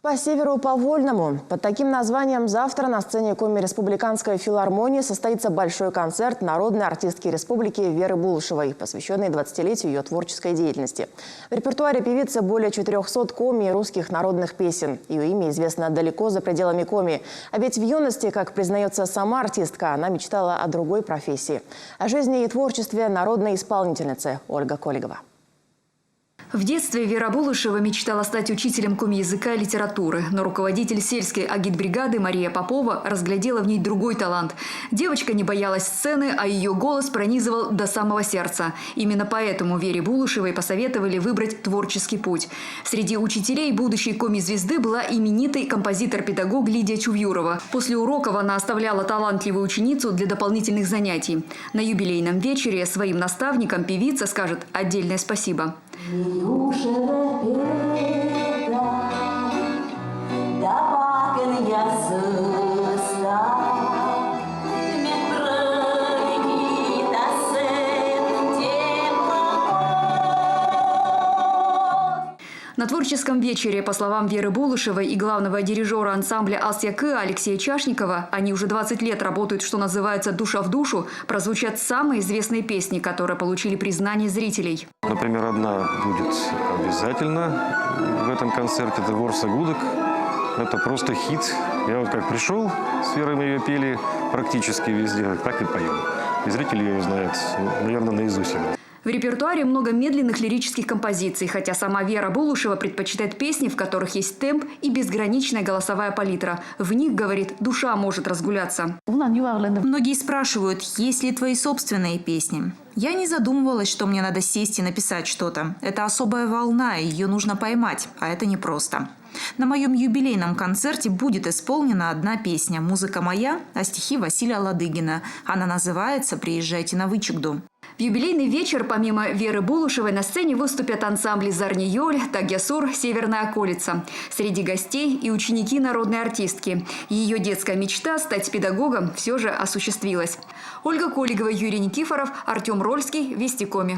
По северу по Вольному. Под таким названием завтра на сцене Коми Республиканской филармонии состоится большой концерт народной артистки республики Веры Булышевой, посвященный 20-летию ее творческой деятельности. В репертуаре певицы более 400 коми и русских народных песен. Ее имя известно далеко за пределами коми. А ведь в юности, как признается сама артистка, она мечтала о другой профессии. О жизни и творчестве народной исполнительницы Ольга Колигова. В детстве Вера Булышева мечтала стать учителем коми-языка и литературы, но руководитель сельской агитбригады Мария Попова разглядела в ней другой талант. Девочка не боялась сцены, а ее голос пронизывал до самого сердца. Именно поэтому Вере Булышевой посоветовали выбрать творческий путь. Среди учителей будущей коми-звезды была именитый композитор-педагог Лидия Чувьюрова. После уроков она оставляла талантливую ученицу для дополнительных занятий. На юбилейном вечере своим наставникам певица скажет отдельное спасибо. На творческом вечере, по словам Веры Булышевой и главного дирижера ансамбля «Ас-Якы» Алексея Чашникова, они уже 20 лет работают, что называется, душа в душу, прозвучат самые известные песни, которые получили признание зрителей. Например, одна будет обязательно в этом концерте – это «Ворса Гудок». Это просто хит. Я вот как пришел, с Верой мы ее пели практически везде, так и поем. И зрители ее знают, наверное, наизусть. В репертуаре много медленных лирических композиций, хотя сама Вера Булышева предпочитает песни, в которых есть темп и безграничная голосовая палитра. В них, говорит, душа может разгуляться. Многие спрашивают, есть ли твои собственные песни. Я не задумывалась, что мне надо сесть и написать что-то. Это особая волна, ее нужно поймать, а это непросто. На моем юбилейном концерте будет исполнена одна песня «Музыка моя», а стихи Василия Ладыгина. Она называется «Приезжайте на Вычегду». В юбилейный вечер помимо Веры Булышевой на сцене выступят ансамбли «Зарниёль», «Тагьясур», «Северная околица». Среди гостей и ученики народной артистки. Ее детская мечта стать педагогом все же осуществилась. Ольга Колигова, Юрий Никифоров, Артем Рольский, Вести Коми.